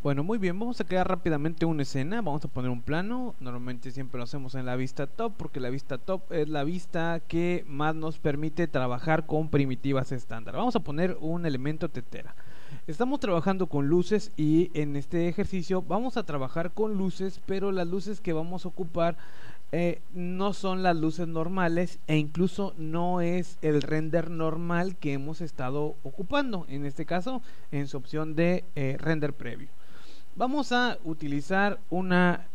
Bueno, muy bien, vamos a crear rápidamente una escena, vamos a poner un plano, normalmente siempre lo hacemos en la vista top porque la vista top es la vista que más nos permite trabajar con primitivas estándar. Vamos a poner un elemento tetera. Estamos trabajando con luces y en este ejercicio vamos a trabajar con luces, pero las luces que vamos a ocupar no son las luces normales e incluso no es el render normal que hemos estado ocupando, en este caso en su opción de render previo. Vamos a utilizar una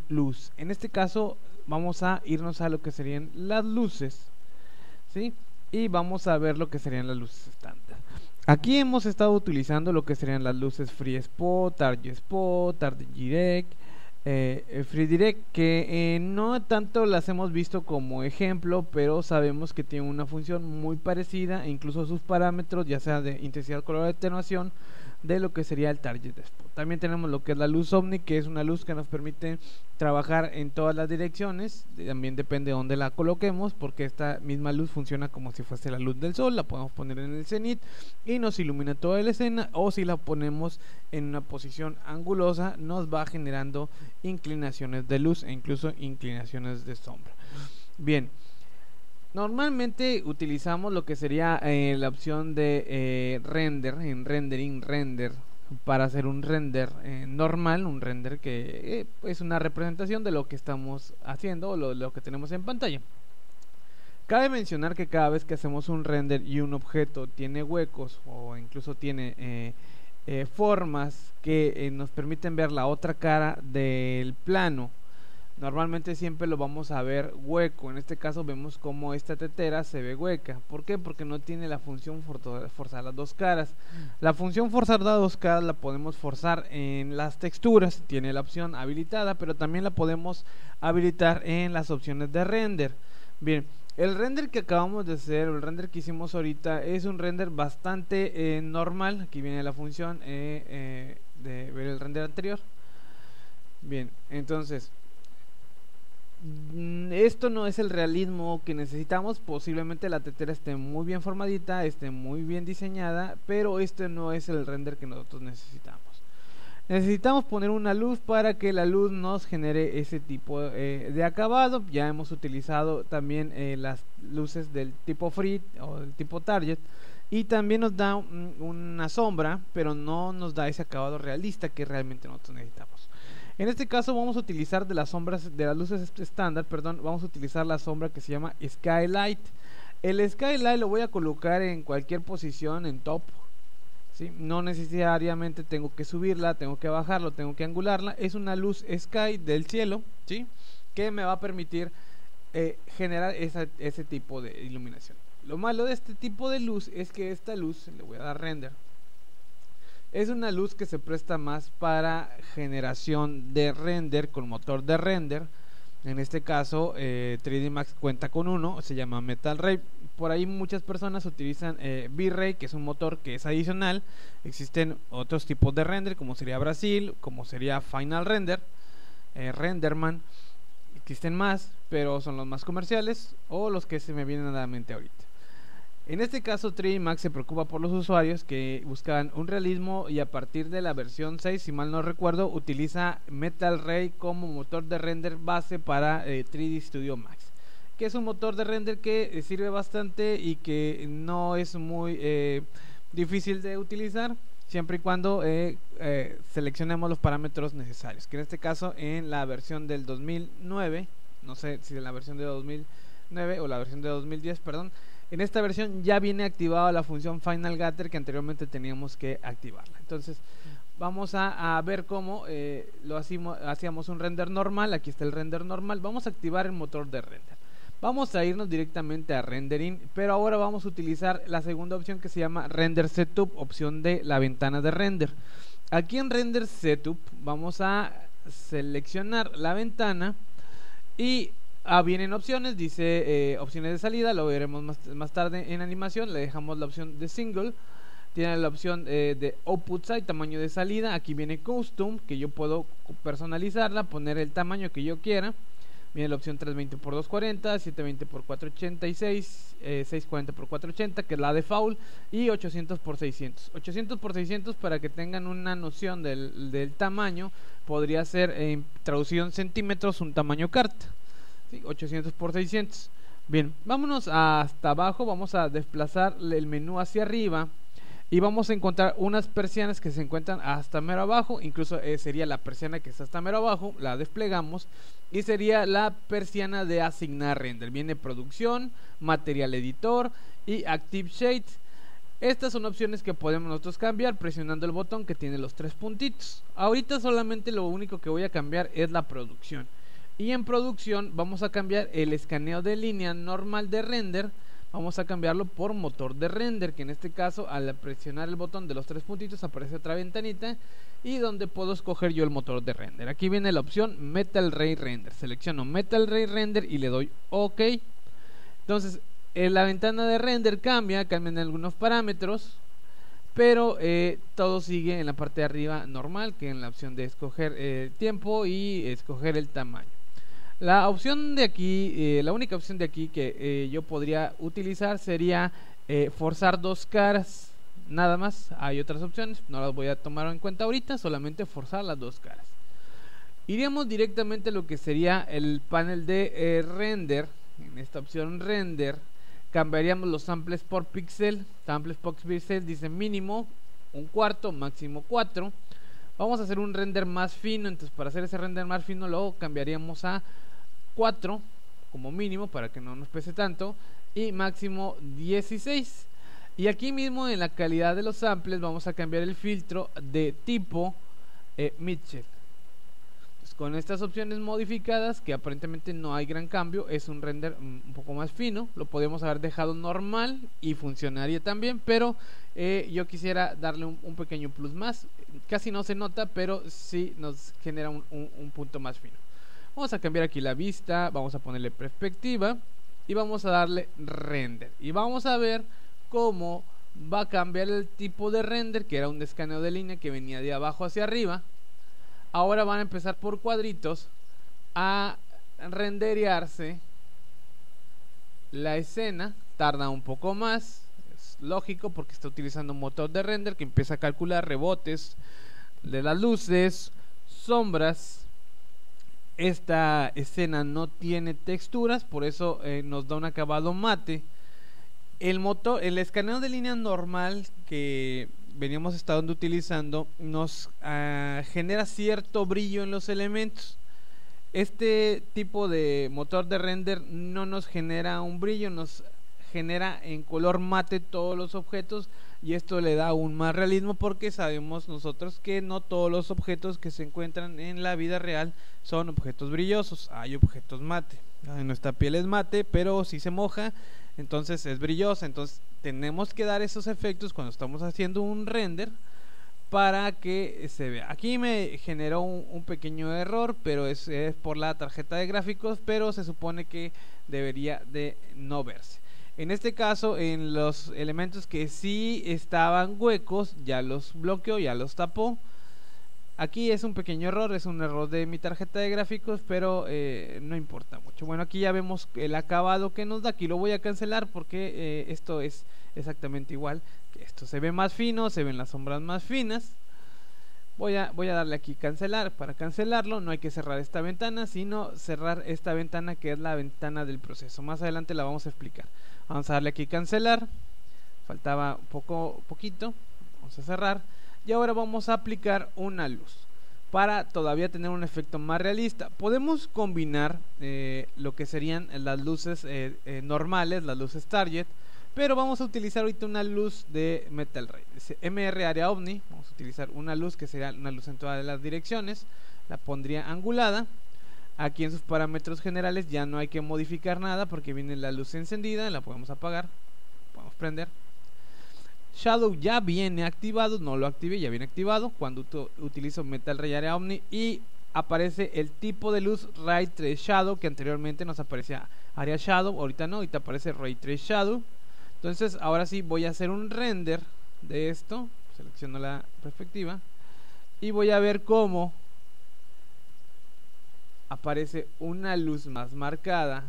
luz. En este caso vamos a irnos a lo que serían las luces, ¿sí? Y vamos a ver lo que serían las luces estándar. Aquí hemos estado utilizando lo que serían las luces Free Spot, Target Direct, Free Direct, que no tanto las hemos visto como ejemplo, pero sabemos que tienen una función muy parecida e incluso sus parámetros, ya sea de intensidad, color, de atenuación, de lo que sería el Target Spot. También tenemos lo que es la luz Omni, que es una luz que nos permite trabajar en todas las direcciones. También depende de dónde la coloquemos, porque esta misma luz funciona como si fuese la luz del sol. La podemos poner en el cenit y nos ilumina toda la escena, o si la ponemos en una posición angulosa nos va generando inclinaciones de luz e incluso inclinaciones de sombra. Bien, normalmente utilizamos lo que sería la opción de render, en render, para hacer un render normal, un render que es una representación de lo que estamos haciendo o lo que tenemos en pantalla. Cabe mencionar que cada vez que hacemos un render y un objeto tiene huecos o incluso tiene formas que nos permiten ver la otra cara del plano, normalmente siempre lo vamos a ver hueco. En este caso vemos como esta tetera se ve hueca. ¿Por qué? Porque no tiene la función forzar las dos caras. La función forzar las dos caras la podemos forzar en las texturas, tiene la opción habilitada, pero también la podemos habilitar en las opciones de render. Bien, el render que acabamos de hacer, el render que hicimos ahorita, es un render bastante normal. Aquí viene la función de ver el render anterior. Bien, entonces esto no es el realismo que necesitamos. Posiblemente la tetera esté muy bien formadita, esté muy bien diseñada, pero este no es el render que nosotros necesitamos. Necesitamos poner una luz para que la luz nos genere ese tipo de acabado. Ya hemos utilizado también las luces del tipo Free o del tipo Target, y también nos da una sombra, pero no nos da ese acabado realista que realmente nosotros necesitamos. En este caso vamos a utilizar de las sombras, de las luces estándar, perdón, vamos a utilizar la sombra que se llama Skylight. El Skylight lo voy a colocar en cualquier posición en top, ¿sí? No necesariamente tengo que subirla, tengo que bajarlo, tengo que angularla. Es una luz Sky del cielo, ¿sí? Que me va a permitir generar ese tipo de iluminación. Lo malo de este tipo de luz es que esta luz, le voy a dar render, es una luz que se presta más para generación de render con motor de render. En este caso 3D Max cuenta con uno, se llama Metal Ray. Por ahí muchas personas utilizan V-Ray, que es un motor que es adicional. Existen otros tipos de render, como sería Brasil, como sería Final Render, Renderman. Existen más, pero son los más comerciales o los que se me vienen a la mente ahorita. En este caso 3D Max se preocupa por los usuarios que buscan un realismo, y a partir de la versión 6, si mal no recuerdo, utiliza Metal Ray como motor de render base para 3D Studio Max, que es un motor de render que sirve bastante y que no es muy difícil de utilizar, siempre y cuando seleccionemos los parámetros necesarios, que en este caso en la versión del 2009, no sé si en la versión de 2009 o la versión de 2010, perdón, en esta versión ya viene activada la función Final Gather, que anteriormente teníamos que activarla. Entonces vamos a ver cómo hacíamos un render normal. Aquí está el render normal. Vamos a activar el motor de render. Vamos a irnos directamente a rendering, pero ahora vamos a utilizar la segunda opción que se llama Render Setup, opción de la ventana de render. Aquí en Render Setup vamos a seleccionar la ventana y vienen opciones, dice opciones de salida, lo veremos más tarde en animación. Le dejamos la opción de single, tiene la opción de output size, tamaño de salida. Aquí viene custom, que yo puedo personalizarla, poner el tamaño que yo quiera. Viene la opción 320 por 240, 720 por 486, 640 por 480, que es la default, y 800 por 600. 800 por 600, para que tengan una noción del tamaño, podría ser traducido en centímetros un tamaño carta. ¿Sí? 800 por 600. Bien, vámonos hasta abajo, vamos a desplazar el menú hacia arriba y vamos a encontrar unas persianas que se encuentran hasta mero abajo. Incluso sería la persiana que está hasta mero abajo, la desplegamos y sería la persiana de asignar render. Viene producción, material editor y active shade. Estas son opciones que podemos nosotros cambiar presionando el botón que tiene los tres puntitos. Ahorita solamente lo único que voy a cambiar es la producción. Y en producción vamos a cambiar el escaneo de línea normal de render. Vamos a cambiarlo por motor de render, que en este caso al presionar el botón de los tres puntitos aparece otra ventanita y donde puedo escoger yo el motor de render. Aquí viene la opción Metal Ray Render. Selecciono Metal Ray Render y le doy OK. Entonces la ventana de render cambian algunos parámetros, pero todo sigue en la parte de arriba normal, que en la opción de escoger tiempo y escoger el tamaño. La opción de aquí, la única opción de aquí que yo podría utilizar sería forzar dos caras, nada más. Hay otras opciones, no las voy a tomar en cuenta ahorita, solamente forzar las dos caras. Iríamos directamente a lo que sería el panel de render. En esta opción render cambiaríamos los samples por píxel. Samples por píxel dice mínimo 1/4, máximo 4. Vamos a hacer un render más fino, entonces para hacer ese render más fino lo cambiaríamos a 4 como mínimo para que no nos pese tanto, y máximo 16. Y aquí mismo en la calidad de los samples vamos a cambiar el filtro de tipo Mitchell. Entonces, con estas opciones modificadas, que aparentemente no hay gran cambio, es un render un poco más fino. Lo podemos haber dejado normal y funcionaría también, pero yo quisiera darle un pequeño plus más. Casi no se nota, pero sí nos genera un punto más fino. Vamos a cambiar aquí la vista, vamos a ponerle perspectiva y vamos a darle render. Y vamos a ver cómo va a cambiar el tipo de render, que era un escaneo de línea que venía de abajo hacia arriba. Ahora van a empezar por cuadritos a renderearse la escena. Tarda un poco más, es lógico porque está utilizando un motor de render que empieza a calcular rebotes de las luces, sombras. Esta escena no tiene texturas, por eso nos da un acabado mate. El escaneo de línea normal que veníamos estando utilizando nos genera cierto brillo en los elementos. Este tipo de motor de render no nos genera un brillo, nos genera en color mate todos los objetos, y esto le da aún más realismo porque sabemos nosotros que no todos los objetos que se encuentran en la vida real son objetos brillosos. Hay objetos mate. Nuestra piel es mate, pero si se moja entonces es brillosa. Entonces tenemos que dar esos efectos cuando estamos haciendo un render para que se vea. Aquí me generó un pequeño error, pero es por la tarjeta de gráficos, pero se supone que debería de no verse. En este caso, en los elementos que sí estaban huecos, ya los bloqueó, ya los tapó. Aquí es un pequeño error, es un error de mi tarjeta de gráficos, pero no importa mucho. Bueno, aquí ya vemos el acabado que nos da. Aquí lo voy a cancelar porque esto es exactamente igual que esto. Se ve más fino, se ven las sombras más finas. Voy a darle aquí cancelar. Para cancelarlo no hay que cerrar esta ventana, sino cerrar esta ventana que es la ventana del proceso. Más adelante la vamos a explicar. Vamos a darle aquí cancelar. Faltaba poquito. Vamos a cerrar. Y ahora vamos a aplicar una luz para todavía tener un efecto más realista. Podemos combinar lo que serían las luces normales, las luces target, pero vamos a utilizar ahorita una luz de Metal Ray. MR Area Omni. Vamos a utilizar una luz que sería una luz en todas las direcciones. La pondría angulada. Aquí en sus parámetros generales ya no hay que modificar nada porque viene la luz encendida. La podemos apagar, podemos prender. Shadow ya viene activado, no lo activé, ya viene activado cuando utilizo Metal Ray Area Omni, y aparece el tipo de luz Ray Trace Shadow, que anteriormente nos aparecía Area Shadow, ahorita no, ahorita aparece Ray Trace Shadow. Entonces ahora sí voy a hacer un render de esto. Selecciono la perspectiva y voy a ver cómo aparece una luz más marcada,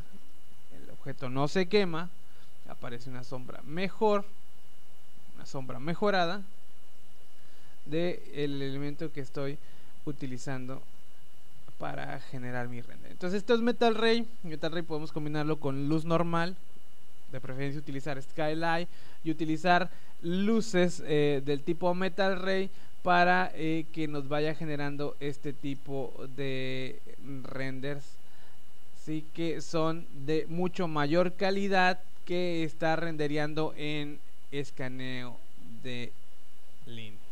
el objeto no se quema, aparece una sombra mejor, una sombra mejorada del elemento que estoy utilizando para generar mi render. Entonces esto es Metal Ray. Metal Ray podemos combinarlo con luz normal, de preferencia utilizar Skylight y utilizar luces del tipo Metal Ray para que nos vaya generando este tipo de renders, sí, que son de mucho mayor calidad que está rendereando en escaneo de línea.